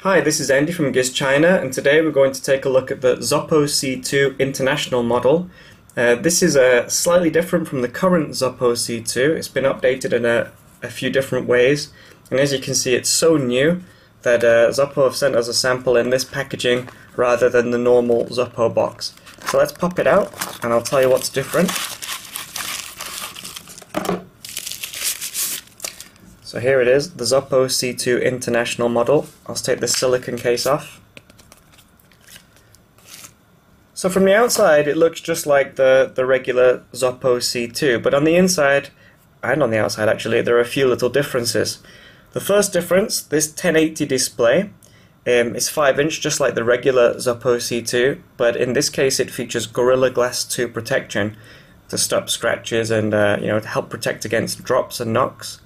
Hi, this is Andy from GizChina, and today we're going to take a look at the Zopo C2 International model. This is slightly different from the current Zopo C2. It's been updated in a few different ways, and as you can see it's so new that Zopo have sent us a sample in this packaging rather than the normal Zopo box. So let's pop it out and I'll tell you what's different. So here it is, the Zopo C2 International model. I'll take this silicone case off. So from the outside it looks just like the regular Zopo C2, but on the inside, and on the outside actually, there are a few little differences. The first difference, this 1080 display is 5-inch just like the regular Zopo C2, but in this case it features Gorilla Glass 2 protection to stop scratches and to help protect against drops and knocks.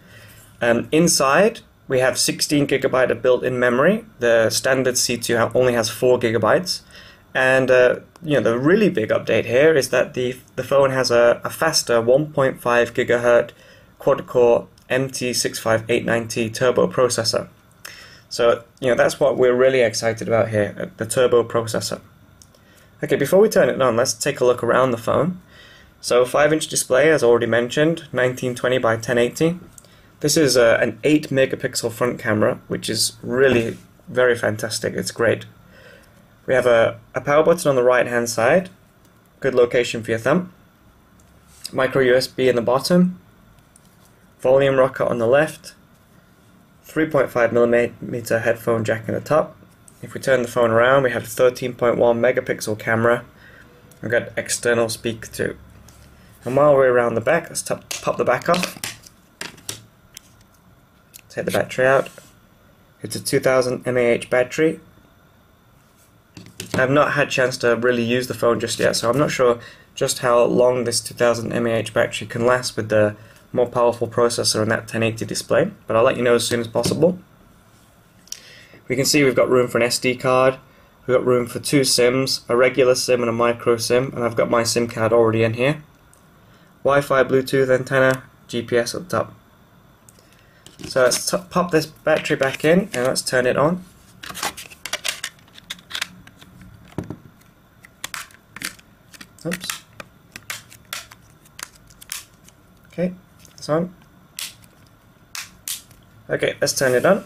Inside we have 16 GB of built-in memory. The standard C2 only has 4 GB, and the really big update here is that the phone has a faster 1.5 GHz quad-core MT6589T Turbo processor. So that's what we're really excited about here, the turbo processor. Okay, before we turn it on, let's take a look around the phone. So 5-inch display, as already mentioned, 1920 by 1080. This is an 8 megapixel front camera, which is really very fantastic. It's great. We have a power button on the right hand side, good location for your thumb, micro USB in the bottom, volume rocker on the left, 3.5mm headphone jack in the top. If we turn the phone around, we have a 13.1 megapixel camera. We've got external speaker too. And while we're around the back, let's pop the back off. Take the battery out. It's a 2000 mAh battery. I've not had a chance to really use the phone just yet, so I'm not sure just how long this 2000 mAh battery can last with the more powerful processor and that 1080 display, but I'll let you know as soon as possible. We can see we've got room for an SD card, we've got room for 2 SIMs, a regular SIM and a micro SIM, and I've got my SIM card already in here. Wi-Fi, Bluetooth antenna, GPS at the top. So let's pop this battery back in and let's turn it on. Oops. Okay, it's on. Okay, let's turn it on.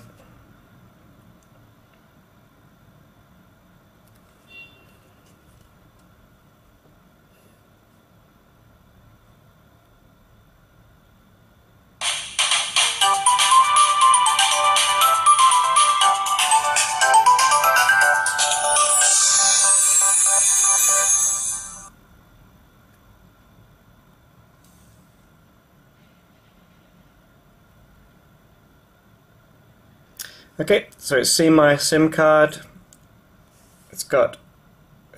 Okay, so it's seen my SIM card. It's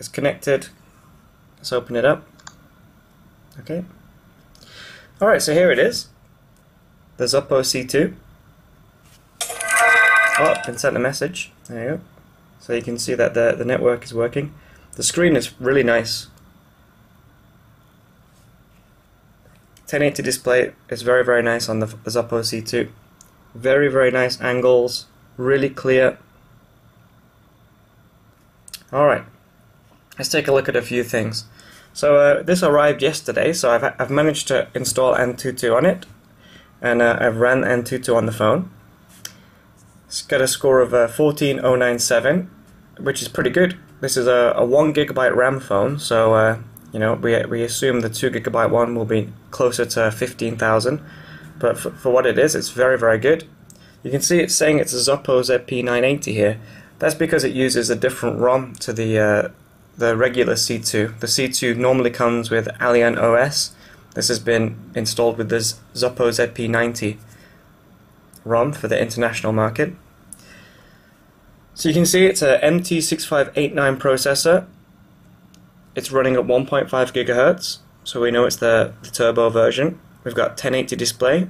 connected. Let's open it up. Okay. Alright, so here it is. The Zopo C2. Oh, been sent a message. There you go. So you can see that the network is working. The screen is really nice. 1080 display is very, very nice on the Zopo C2. Very, very nice angles. Really clear. Alright, let's take a look at a few things. So this arrived yesterday, so I've managed to install Antutu on it, and I've ran Antutu on the phone. It's got a score of 14097, which is pretty good. This is a 1 GB RAM phone, so we assume the 2 GB one will be closer to 15,000, but for what it is, it's very, very good. You can see it's saying it's a Zopo ZP980 here. That's because it uses a different ROM to the regular C2. The C2 normally comes with Alien OS. This has been installed with this Zopo ZP90 ROM for the international market. So you can see it's a MT6589 processor. It's running at 1.5 GHz, so we know it's the turbo version. We've got 1080 display.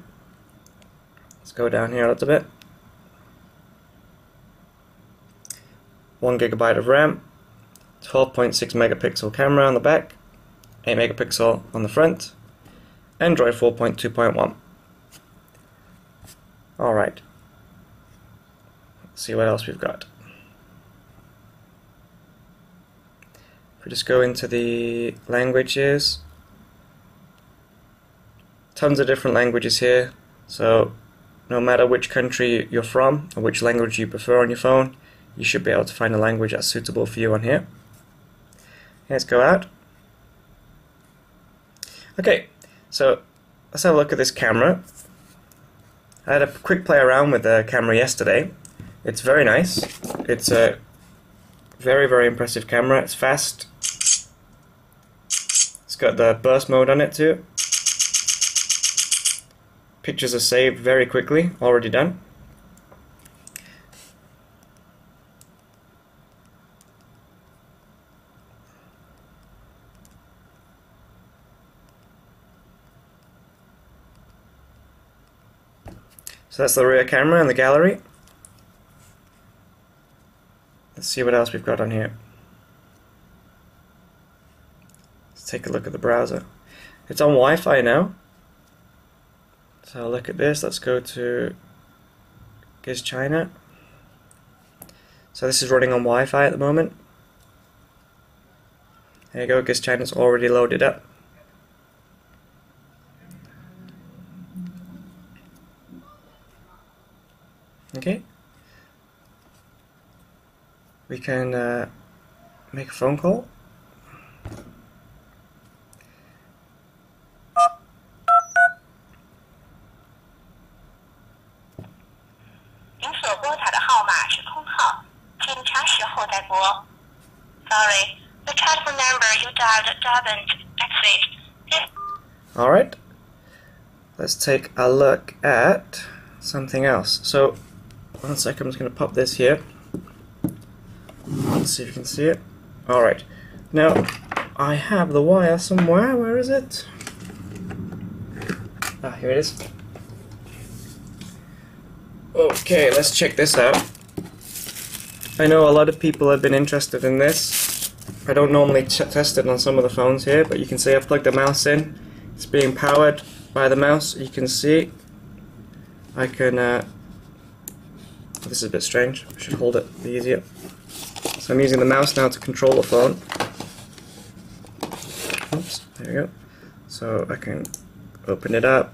Let's go down here a little bit. 1 GB of RAM, 12.6 megapixel camera on the back, 8 megapixel on the front, Android 4.2.1. Alright, let's see what else we've got. just go into the languages, tons of different languages here, so no matter which country you're from or which language you prefer on your phone, you should be able to find a language that's suitable for you on here. Let's go out. Okay, so let's have a look at this camera. I had a quick play around with the camera yesterday. It's very nice. It's a very, very impressive camera. It's fast. It's got the burst mode on it too. Pictures are saved very quickly, already done. So that's the rear camera and the gallery. Let's see what else we've got on here. Let's take a look at the browser. It's on Wi-Fi now. So look at this. Let's go to GizChina. So this is running on Wi-Fi at the moment. There you go. GizChina's already loaded up. Okay, we can make a phone call. Sorry, the telephone number you dialed doesn't exist. Alright, let's take a look at something else. So, 1 second, I'm just going to pop this here. Let's see if you can see it. Alright, now I have the wire somewhere. Where is it? Ah, here it is. Okay, let's check this out. I know a lot of people have been interested in this. I don't normally test it on some of the phones here, but you can see I've plugged the mouse in. It's being powered by the mouse. You can see I can this is a bit strange. I should hold it, be easier. So I'm using the mouse now to control the phone. Oops, there we go. So I can open it up,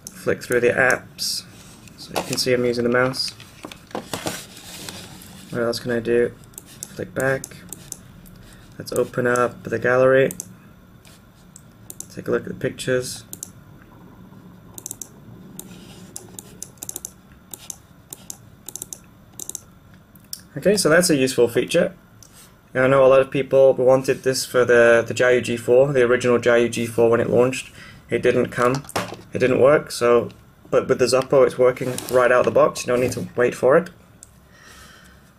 flick through the apps. So you can see I'm using the mouse. What else can I do? Flick back. Let's open up the gallery. Take a look at the pictures. Okay, so that's a useful feature. I know a lot of people wanted this for the Jiayu G4, the original Jiayu G4 when it launched. It didn't come, it didn't work, so but with the Zopo it's working right out of the box, you don't need to wait for it.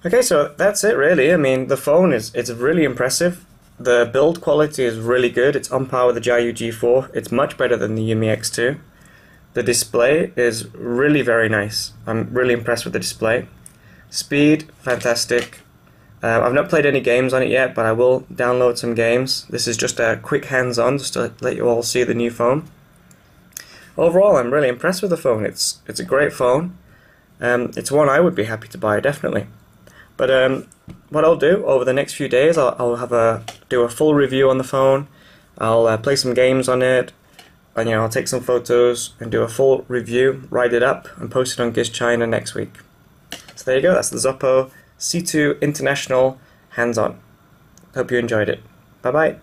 Okay, so that's it really. I mean, the phone it's really impressive. The build quality is really good. It's on par with the Jiayu G4. It's much better than the Yumi X2. The display is really very nice. I'm really impressed with the display. Speed, fantastic. I've not played any games on it yet, but I will download some games. This is just a quick hands-on, just to let you all see the new phone. Overall, I'm really impressed with the phone. It's a great phone. It's one I would be happy to buy, definitely. But what I'll do over the next few days, I'll do a full review on the phone. I'll play some games on it, and I'll take some photos and do a full review, write it up, and post it on GizChina next week. So there you go, that's the Zopo C2 International hands-on. Hope you enjoyed it. Bye bye.